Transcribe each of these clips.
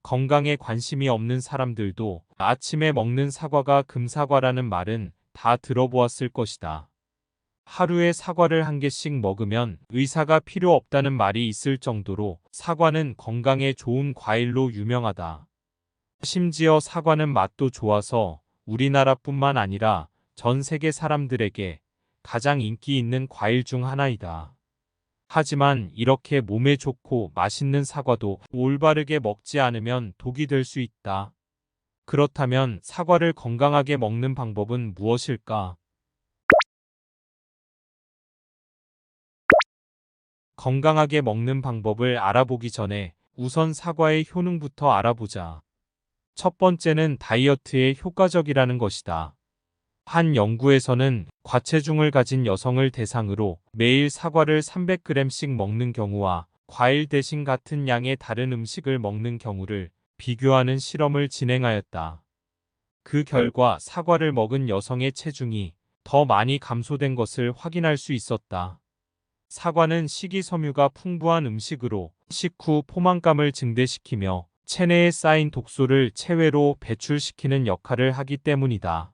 건강에 관심이 없는 사람들도 아침에 먹는 사과가 금사과라는 말은 다 들어보았을 것이다. 하루에 사과를 한 개씩 먹으면 의사가 필요 없다는 말이 있을 정도로 사과는 건강에 좋은 과일로 유명하다. 심지어 사과는 맛도 좋아서 우리나라뿐만 아니라 전 세계 사람들에게 가장 인기 있는 과일 중 하나이다. 하지만 이렇게 몸에 좋고 맛있는 사과도 올바르게 먹지 않으면 독이 될 수 있다. 그렇다면 사과를 건강하게 먹는 방법은 무엇일까? 건강하게 먹는 방법을 알아보기 전에 우선 사과의 효능부터 알아보자. 첫 번째는 다이어트에 효과적이라는 것이다. 한 연구에서는 과체중을 가진 여성을 대상으로 매일 사과를 300g씩 먹는 경우와 과일 대신 같은 양의 다른 음식을 먹는 경우를 비교하는 실험을 진행하였다. 그 결과 사과를 먹은 여성의 체중이 더 많이 감소된 것을 확인할 수 있었다. 사과는 식이섬유가 풍부한 음식으로 식후 포만감을 증대시키며 체내에 쌓인 독소를 체외로 배출시키는 역할을 하기 때문이다.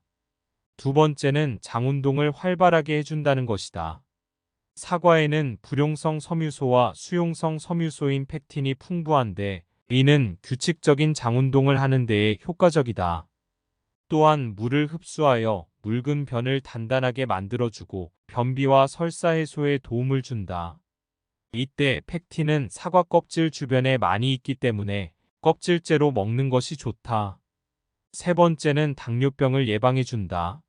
두 번째는 장운동을 활발하게 해준다는 것이다. 사과에는 불용성 섬유소와 수용성 섬유소인 팩틴이 풍부한데 이는 규칙적인 장운동을 하는 데에 효과적이다. 또한 물을 흡수하여 묽은 변을 단단하게 만들어주고 변비와 설사 해소에 도움을 준다. 이때 팩틴은 사과 껍질 주변에 많이 있기 때문에 껍질째로 먹는 것이 좋다. 세 번째는 당뇨병을 예방해준다.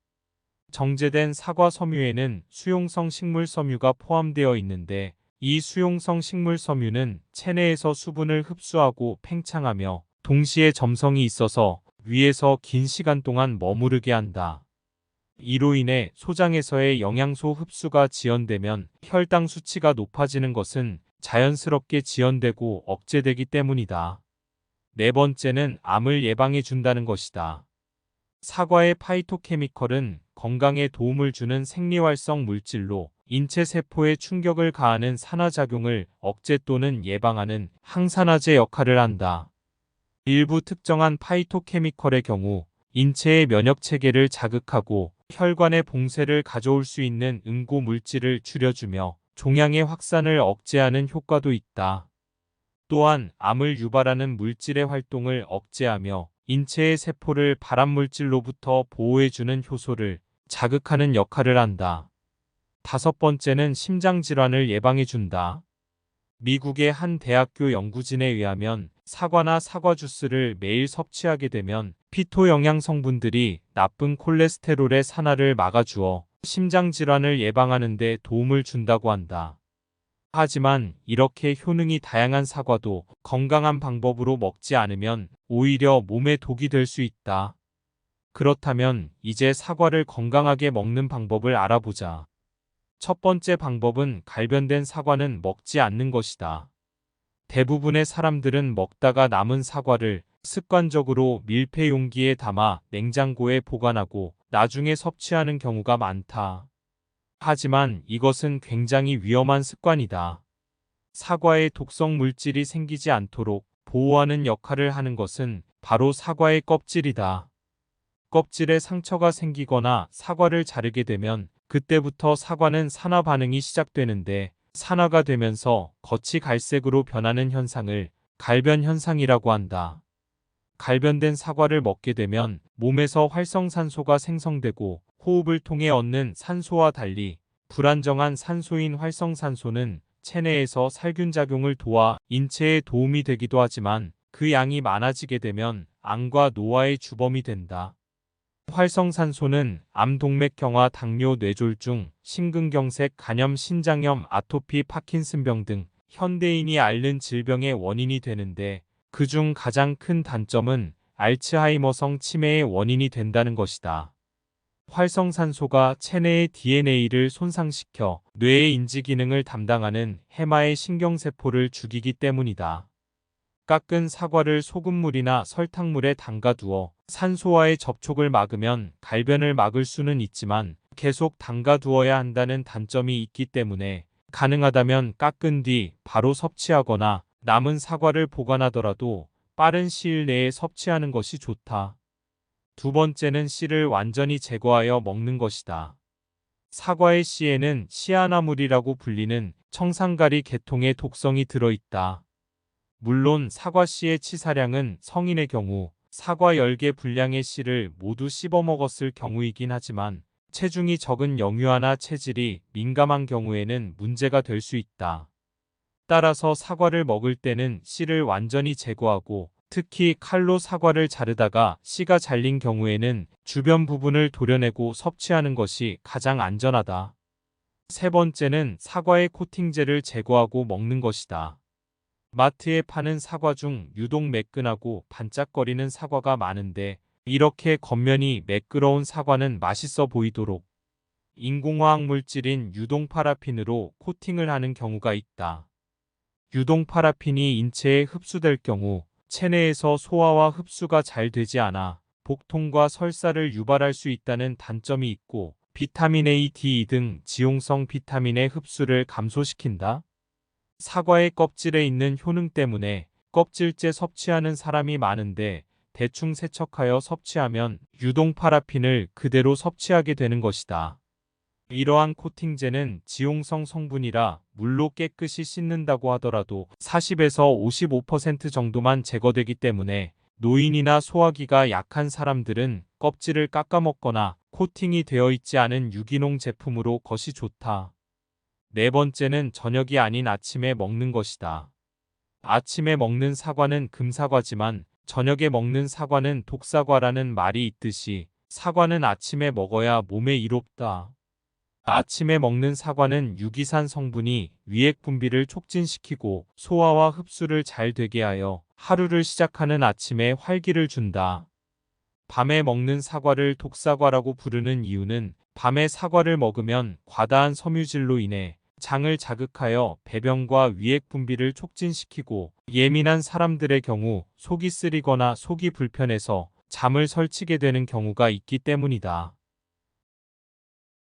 정제된 사과 섬유에는 수용성 식물 섬유가 포함되어 있는데 이 수용성 식물 섬유는 체내에서 수분을 흡수하고 팽창하며 동시에 점성이 있어서 위에서 긴 시간 동안 머무르게 한다. 이로 인해 소장에서의 영양소 흡수가 지연되면 혈당 수치가 높아지는 것은 자연스럽게 지연되고 억제되기 때문이다. 네 번째는 암을 예방해 준다는 것이다. 사과의 파이토케미컬은 건강에 도움을 주는 생리활성 물질로 인체 세포에 충격을 가하는 산화작용을 억제 또는 예방하는 항산화제 역할을 한다. 일부 특정한 파이토케미컬의 경우 인체의 면역체계를 자극하고 혈관의 봉쇄를 가져올 수 있는 응고 물질을 줄여주며 종양의 확산을 억제하는 효과도 있다. 또한 암을 유발하는 물질의 활동을 억제하며 인체의 세포를 발암물질로부터 보호해주는 효소를 자극하는 역할을 한다. 다섯 번째는 심장질환을 예방해준다. 미국의 한 대학교 연구진에 의하면 사과나 사과 주스를 매일 섭취하게 되면 피토영양 성분들이 나쁜 콜레스테롤의 산화를 막아주어 심장질환을 예방하는 데 도움을 준다고 한다. 하지만 이렇게 효능이 다양한 사과도 건강한 방법으로 먹지 않으면 오히려 몸에 독이 될 수 있다. 그렇다면 이제 사과를 건강하게 먹는 방법을 알아보자. 첫 번째 방법은 갈변된 사과는 먹지 않는 것이다. 대부분의 사람들은 먹다가 남은 사과를 습관적으로 밀폐 용기에 담아 냉장고에 보관하고 나중에 섭취하는 경우가 많다. 하지만 이것은 굉장히 위험한 습관이다. 사과에 독성 물질이 생기지 않도록 보호하는 역할을 하는 것은 바로 사과의 껍질이다. 껍질에 상처가 생기거나 사과를 자르게 되면 그때부터 사과는 산화 반응이 시작되는데 산화가 되면서 겉이 갈색으로 변하는 현상을 갈변 현상이라고 한다. 갈변된 사과를 먹게 되면 몸에서 활성산소가 생성되고 호흡을 통해 얻는 산소와 달리 불안정한 산소인 활성산소는 체내에서 살균작용을 도와 인체에 도움이 되기도 하지만 그 양이 많아지게 되면 암과 노화의 주범이 된다. 활성산소는 암, 동맥경화, 당뇨, 뇌졸중, 심근경색, 간염, 신장염, 아토피, 파킨슨병 등 현대인이 앓는 질병의 원인이 되는데 그중 가장 큰 단점은 알츠하이머성 치매의 원인이 된다는 것이다. 활성산소가 체내의 DNA를 손상시켜 뇌의 인지 기능을 담당하는 해마의 신경세포를 죽이기 때문이다. 깎은 사과를 소금물이나 설탕물에 담가두어 산소와의 접촉을 막으면 갈변을 막을 수는 있지만 계속 담가두어야 한다는 단점이 있기 때문에 가능하다면 깎은 뒤 바로 섭취하거나 남은 사과를 보관하더라도 빠른 시일 내에 섭취하는 것이 좋다. 두 번째는 씨를 완전히 제거하여 먹는 것이다. 사과의 씨에는 시아나물이라고 불리는 청산가리 계통의 독성이 들어있다. 물론 사과 씨의 치사량은 성인의 경우 사과 10개 분량의 씨를 모두 씹어 먹었을 경우이긴 하지만 체중이 적은 영유아나 체질이 민감한 경우에는 문제가 될 수 있다. 따라서 사과를 먹을 때는 씨를 완전히 제거하고 특히 칼로 사과를 자르다가 씨가 잘린 경우에는 주변 부분을 도려내고 섭취하는 것이 가장 안전하다. 세 번째는 사과의 코팅제를 제거하고 먹는 것이다. 마트에 파는 사과 중 유독 매끈하고 반짝거리는 사과가 많은데 이렇게 겉면이 매끄러운 사과는 맛있어 보이도록 인공화학 물질인 유동 파라핀으로 코팅을 하는 경우가 있다. 유동 파라핀이 인체에 흡수될 경우 체내에서 소화와 흡수가 잘 되지 않아 복통과 설사를 유발할 수 있다는 단점이 있고 비타민 A, D 등 지용성 비타민의 흡수를 감소시킨다. 사과의 껍질에 있는 효능 때문에 껍질째 섭취하는 사람이 많은데 대충 세척하여 섭취하면 유동 파라핀을 그대로 섭취하게 되는 것이다. 이러한 코팅제는 지용성 성분이라 물로 깨끗이 씻는다고 하더라도 40에서 55% 정도만 제거되기 때문에 노인이나 소화기가 약한 사람들은 껍질을 깎아 먹거나 코팅이 되어 있지 않은 유기농 제품으로 것이 좋다. 네 번째는 저녁이 아닌 아침에 먹는 것이다. 아침에 먹는 사과는 금사과지만 저녁에 먹는 사과는 독사과라는 말이 있듯이 사과는 아침에 먹어야 몸에 이롭다. 아침에 먹는 사과는 유기산 성분이 위액 분비를 촉진시키고 소화와 흡수를 잘 되게 하여 하루를 시작하는 아침에 활기를 준다. 밤에 먹는 사과를 독사과라고 부르는 이유는 밤에 사과를 먹으면 과다한 섬유질로 인해 장을 자극하여 배변과 위액 분비를 촉진시키고 예민한 사람들의 경우 속이 쓰리거나 속이 불편해서 잠을 설치게 되는 경우가 있기 때문이다.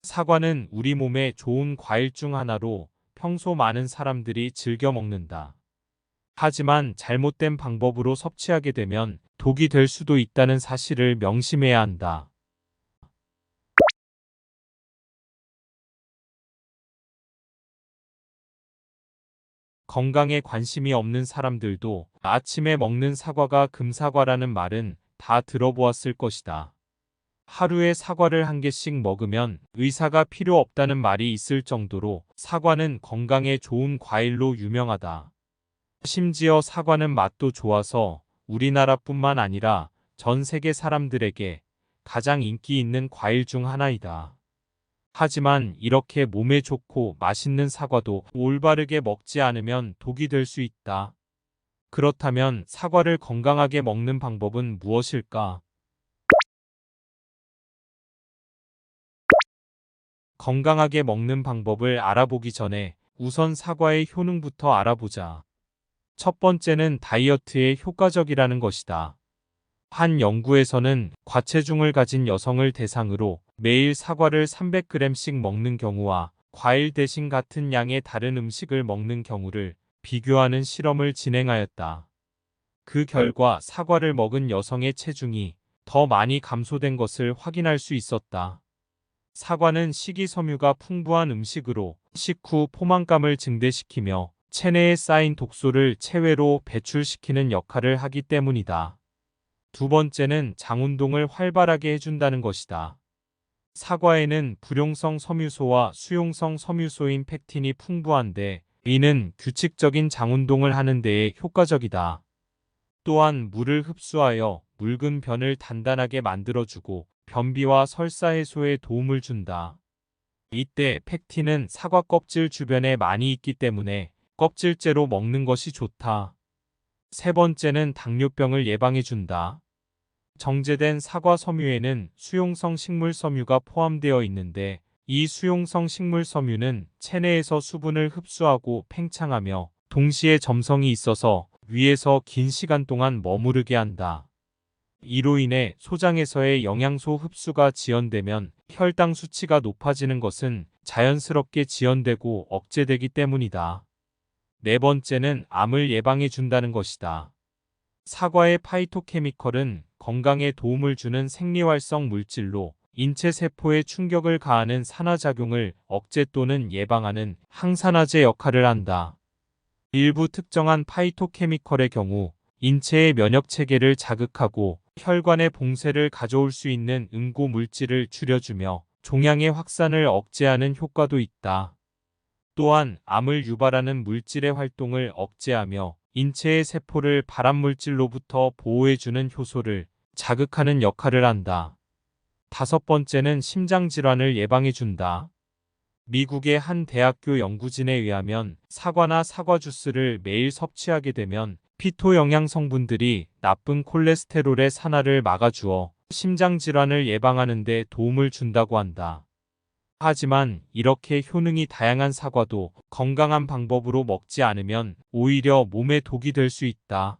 사과는 우리 몸에 좋은 과일 중 하나로 평소 많은 사람들이 즐겨 먹는다. 하지만 잘못된 방법으로 섭취하게 되면 독이 될 수도 있다는 사실을 명심해야 한다. 건강에 관심이 없는 사람들도 아침에 먹는 사과가 금사과라는 말은 다 들어보았을 것이다. 하루에 사과를 한 개씩 먹으면 의사가 필요 없다는 말이 있을 정도로 사과는 건강에 좋은 과일로 유명하다. 심지어 사과는 맛도 좋아서 우리나라뿐만 아니라 전 세계 사람들에게 가장 인기 있는 과일 중 하나이다. 하지만 이렇게 몸에 좋고 맛있는 사과도 올바르게 먹지 않으면 독이 될 수 있다. 그렇다면 사과를 건강하게 먹는 방법은 무엇일까? 건강하게 먹는 방법을 알아보기 전에 우선 사과의 효능부터 알아보자. 첫 번째는 다이어트에 효과적이라는 것이다. 한 연구에서는 과체중을 가진 여성을 대상으로 매일 사과를 300g씩 먹는 경우와 과일 대신 같은 양의 다른 음식을 먹는 경우를 비교하는 실험을 진행하였다. 그 결과 사과를 먹은 여성의 체중이 더 많이 감소된 것을 확인할 수 있었다. 사과는 식이섬유가 풍부한 음식으로 식후 포만감을 증대시키며 체내에 쌓인 독소를 체외로 배출시키는 역할을 하기 때문이다. 두 번째는 장운동을 활발하게 해준다는 것이다. 사과에는 불용성 섬유소와 수용성 섬유소인 팩틴이 풍부한데 이는 규칙적인 장운동을 하는 데에 효과적이다. 또한 물을 흡수하여 묽은 변을 단단하게 만들어주고 변비와 설사 해소에 도움을 준다. 이때 팩틴은 사과 껍질 주변에 많이 있기 때문에 껍질째로 먹는 것이 좋다. 세 번째는 당뇨병을 예방해준다. 정제된 사과 섬유에는 수용성 식물 섬유가 포함되어 있는데 이 수용성 식물 섬유는 체내에서 수분을 흡수하고 팽창하며 동시에 점성이 있어서 위에서 긴 시간 동안 머무르게 한다. 이로 인해 소장에서의 영양소 흡수가 지연되면 혈당 수치가 높아지는 것은 자연스럽게 지연되고 억제되기 때문이다. 네 번째는 암을 예방해 준다는 것이다. 사과의 파이토케미컬은 건강에 도움을 주는 생리활성 물질로 인체 세포에 충격을 가하는 산화작용을 억제 또는 예방하는 항산화제 역할을 한다. 일부 특정한 파이토케미컬의 경우 인체의 면역 체계를 자극하고 혈관의 봉쇄를 가져올 수 있는 응고 물질을 줄여주며 종양의 확산을 억제하는 효과도 있다. 또한 암을 유발하는 물질의 활동을 억제하며 인체의 세포를 발암물질로부터 보호해주는 효소를 자극하는 역할을 한다. 다섯 번째는 심장질환을 예방해준다. 미국의 한 대학교 연구진에 의하면 사과나 사과 주스를 매일 섭취하게 되면 피토 영양 성분들이 나쁜 콜레스테롤의 산화를 막아주어 심장질환을 예방하는 데 도움을 준다고 한다. 하지만 이렇게 효능이 다양한 사과도 건강한 방법으로 먹지 않으면 오히려 몸에 독이 될 수 있다.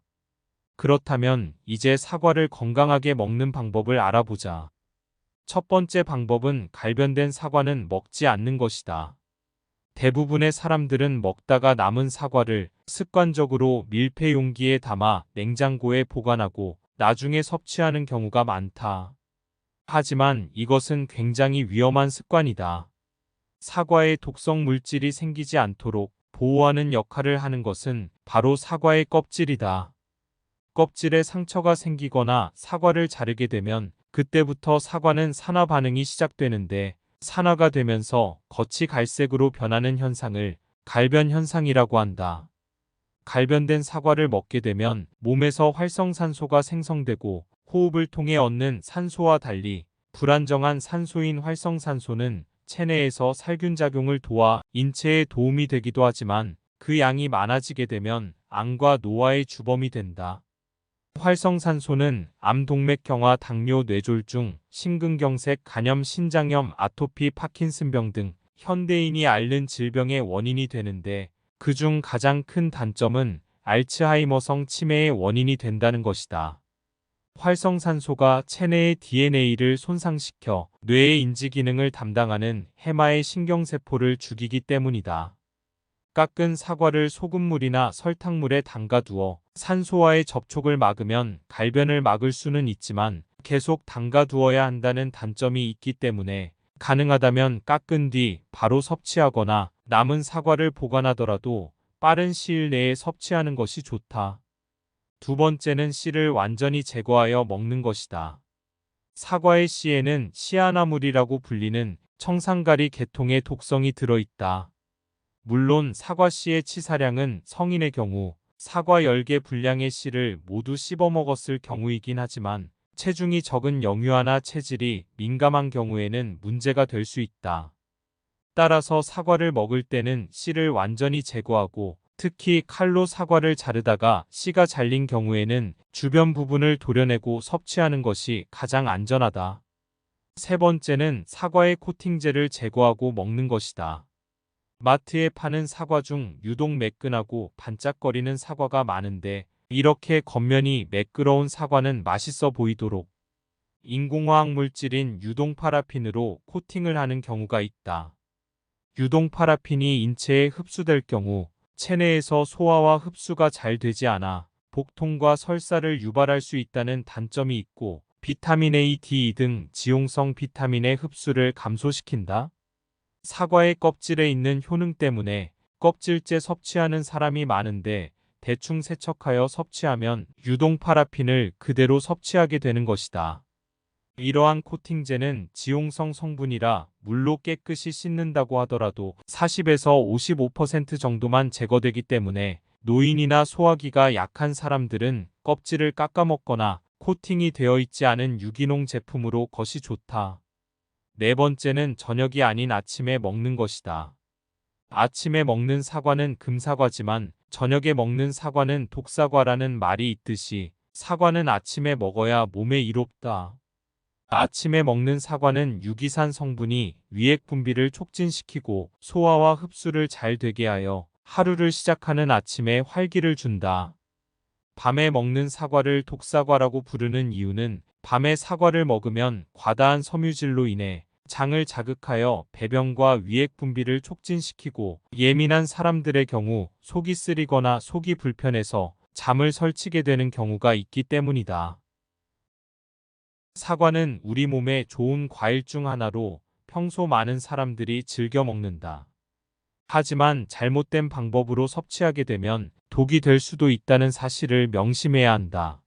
그렇다면 이제 사과를 건강하게 먹는 방법을 알아보자. 첫 번째 방법은 갈변된 사과는 먹지 않는 것이다. 대부분의 사람들은 먹다가 남은 사과를 습관적으로 밀폐 용기에 담아 냉장고에 보관하고 나중에 섭취하는 경우가 많다. 하지만 이것은 굉장히 위험한 습관이다. 사과에 독성 물질이 생기지 않도록 보호하는 역할을 하는 것은 바로 사과의 껍질이다. 껍질에 상처가 생기거나 사과를 자르게 되면 그때부터 사과는 산화 반응이 시작되는데 산화가 되면서 겉이 갈색으로 변하는 현상을 갈변 현상이라고 한다. 갈변된 사과를 먹게 되면 몸에서 활성산소가 생성되고 호흡을 통해 얻는 산소와 달리 불안정한 산소인 활성산소는 체내에서 살균 작용을 도와 인체에 도움이 되기도 하지만 그 양이 많아지게 되면 암과 노화의 주범이 된다. 활성산소는 암, 동맥경화, 당뇨, 뇌졸중, 심근경색, 간염, 신장염, 아토피, 파킨슨병 등 현대인이 앓는 질병의 원인이 되는데 그중 가장 큰 단점은 알츠하이머성 치매의 원인이 된다는 것이다. 활성산소가 체내의 DNA를 손상시켜 뇌의 인지 기능을 담당하는 해마의 신경세포를 죽이기 때문이다. 깎은 사과를 소금물이나 설탕물에 담가두어 산소와의 접촉을 막으면 갈변을 막을 수는 있지만 계속 담가두어야 한다는 단점이 있기 때문에 가능하다면 깎은 뒤 바로 섭취하거나 남은 사과를 보관하더라도 빠른 시일 내에 섭취하는 것이 좋다. 두 번째는 씨를 완전히 제거하여 먹는 것이다. 사과의 씨에는 시아나물이라고 불리는 청산가리 계통의 독성이 들어있다. 물론 사과씨의 치사량은 성인의 경우 사과 10개 분량의 씨를 모두 씹어 먹었을 경우이긴 하지만 체중이 적은 영유아나 체질이 민감한 경우에는 문제가 될 수 있다. 따라서 사과를 먹을 때는 씨를 완전히 제거하고 특히 칼로 사과를 자르다가 씨가 잘린 경우에는 주변 부분을 도려내고 섭취하는 것이 가장 안전하다. 세 번째는 사과의 코팅제를 제거하고 먹는 것이다. 마트에 파는 사과 중 유독 매끈하고 반짝거리는 사과가 많은데 이렇게 겉면이 매끄러운 사과는 맛있어 보이도록 인공화학 물질인 유동파라핀으로 코팅을 하는 경우가 있다. 유동파라핀이 인체에 흡수될 경우 체내에서 소화와 흡수가 잘 되지 않아 복통과 설사를 유발할 수 있다는 단점이 있고 비타민 A, D 등 지용성 비타민의 흡수를 감소시킨다. 사과의 껍질에 있는 효능 때문에 껍질째 섭취하는 사람이 많은데 대충 세척하여 섭취하면 유동 파라핀을 그대로 섭취하게 되는 것이다. 이러한 코팅제는 지용성 성분이라 물로 깨끗이 씻는다고 하더라도 40에서 55% 정도만 제거되기 때문에 노인이나 소화기가 약한 사람들은 껍질을 깎아 먹거나 코팅이 되어 있지 않은 유기농 제품으로 것이 좋다. 네 번째는 저녁이 아닌 아침에 먹는 것이다. 아침에 먹는 사과는 금사과지만 저녁에 먹는 사과는 독사과라는 말이 있듯이 사과는 아침에 먹어야 몸에 이롭다. 아침에 먹는 사과는 유기산 성분이 위액 분비를 촉진시키고 소화와 흡수를 잘 되게 하여 하루를 시작하는 아침에 활기를 준다. 밤에 먹는 사과를 독사과라고 부르는 이유는 밤에 사과를 먹으면 과다한 섬유질로 인해 장을 자극하여 배변과 위액 분비를 촉진시키고 예민한 사람들의 경우 속이 쓰리거나 속이 불편해서 잠을 설치게 되는 경우가 있기 때문이다. 사과는 우리 몸에 좋은 과일 중 하나로 평소 많은 사람들이 즐겨 먹는다. 하지만 잘못된 방법으로 섭취하게 되면 독이 될 수도 있다는 사실을 명심해야 한다.